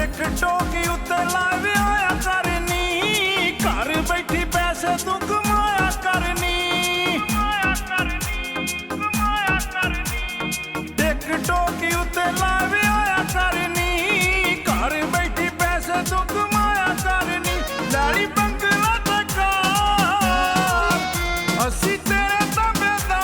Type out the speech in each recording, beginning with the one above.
TikTok ਉੱਤੇ live ਹੋਇਆ ਕਰਨੀ, ਘਰ ਬੈਠੀ ਪੈਸੇ ਤੂੰ ਕਮਾਇਆ ਕਰਨੀ। ਟਿਕਟੋਕ ਉੱਤੇ ਲਾਈਵ ਹੋਇਆ ਕਰਨੀ, ਘਰ ਬੈਠੀ ਪੈਸੇ ਤੂੰ ਕਮਾਇਆ ਕਰਨੀ। ਲੈਲੀ ਬੰਗਲਾ ਤੇ ਕਾਰ, ਅਸੀਂ ਤੇਰੇ ਤਾਬੇਦਾਰ।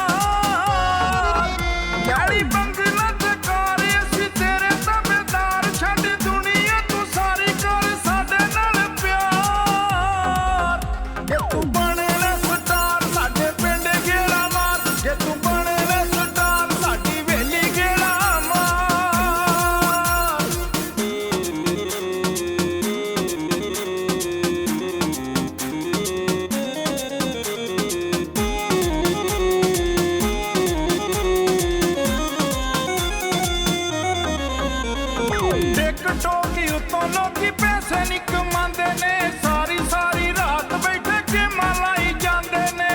ਲੈਲੀ ਬੰਗਲਾ ਤੇ ਕਾਰ, ਅਸੀਂ ਤੇਰੇ ਤਾਬੇਦਾਰ। ਛੱਡ ਦੁਨੀਆ ਤੂੰ ਸਾਰੀ, ਕਰ ਸਾਡੇ ਨਾਲ ਪਿਆਰ। ਜੇ ਤੂੰ ਬਣੇ ਲੈ ਸਟਾਰ, ਸਾਡੇ ਪਿੰਡ ਗੇੜਾ ਮਾਰ। ਜੇ ਤੂੰ ਬਣੇ ਲੈ ਸਟਾਰ, ਸਾਡੀ ਵੇਲੀ ਗੇੜਾ ਮਾਰ। ਟਿਕਟੋਕ ਉੱਤੋਂ ਲੋਕੀ ਪੈਸੇ ਨੀ ਕਮਾਉਂਦੇ ਨੇ, ਸਾਰੀ ਸਾਰੀ ਰਾਤ ਬੈਠੇ ਗੇਮਾਂ ਲਾਈ ਜਾਂਦੇ ਨੇ।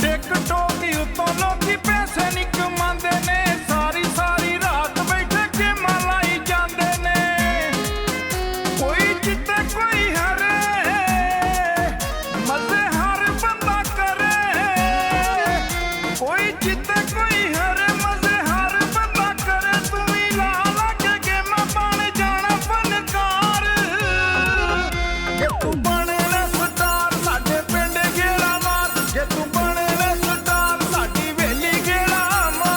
ਟਿਕਟੋਕ ਉੱਤੋਂ ਲੋਕੀ ਪੈਸੇ ਨੀ ਕਮਾਉਂਦੇ ਨੇ, ਸਾਰੀ ਸਾਰੀ ਰਾਤ ਬੈਠੇ ਗੇਮਾਂ ਲਾਈ ਜਾਂਦੇ ਨੇ। ਕੋਈ ਜਿੱਤੇ ਕੋਈ ਹਾਰੇ, ਮਜ਼ੇ ਹਰ ਬੰਦਾ ਕਰੇ। ਕੋਈ ਜਿੱਤੇ ਕੋਈ ਹਾਰੇ, ਮਜ਼ੇ ਹਰ ਬੰਦਾ ਕਰੇ। ਤੂੰ ਵੀ ਲਾ ਲਾ ਕੇ ਗੇਮਾਂ ਬਣ ਜਾਣਾ ਫਨਕਾਰ। ਜੇ ਤੂੰ ਬਣੇ ਲੈ ਸਟਾਰ, ਸਾਡੇ ਪਿੰਡ ਗੇੜਾ ਮਾਰ। ਜੇ ਤੂੰ ਬਣੇ ਲੈ ਸਟਾਰ, ਸਾਡੀ ਵੇਲੀ ਗੇੜਾ ਮਾਰ।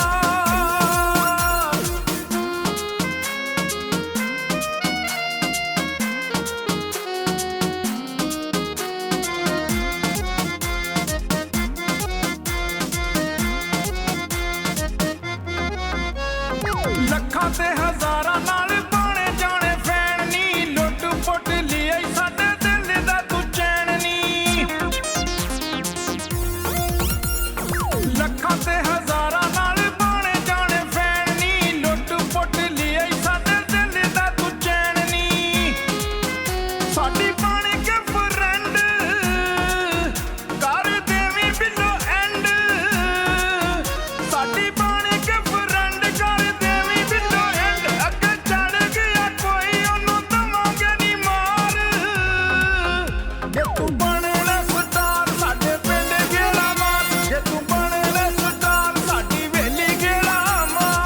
ਲੱਖਾਂ ਤੇ ਹਜ਼ਾਰਾਂ ਨਾਲ ਬਾਣੇ ਜਾਣੇ ਫੈਨ ਨੀ, ਲੁੱਟ ਪੁੱਟ ਲਈ ਸਾਡੇ ਦਿਲ ਦਾ ਤੂੰ ਚੈਨ ਨੀ। ਲੱਖਾਂ ਤੇ ਹਜ਼ਾਰਾਂ ਨਾਲ ਬਾਣੇ ਜਾਣੇ ਫੈਨ ਨੀ, ਲੁੱਟ ਪੁੱਟ ਲਈ ਸਾਡੇ ਦਿਲ ਦਾ ਤੂੰ ਚੈਨ ਨੀ। ਸਾਡੀ ਬਣ ਕੇ ਫਰੈਂਡ, ਕਰ ਦੇਵੀਂ ਬਿੱਲੋ ਐਂਡ। ਸਾਡੀ ਬਣ ਕੇ ਫਰੈਂਡ, ਕਰ ਦੇਵੀਂ ਬਿੱਲੋ ਐਂਡ। ਅੱਗੇ ਚੜ ਗਿਆ ਕੋਈ, ਉਹਨੂੰ ਦਵਾਂਗੇ ਨੀ ਮਾਰ। ਜੇ ਤੂੰ ਬਣੇ ਲੈ ਸਟਾਰ, ਸਾਡੇ ਪਿੰਡ ਗੇੜਾ ਮਾਰ। ਜੇ ਤੂੰ ਬਣੇ ਲੈ ਸਟਾਰ, ਸਾਡੀ ਵੇਲੀ ਗੇੜਾ ਮਾਰ।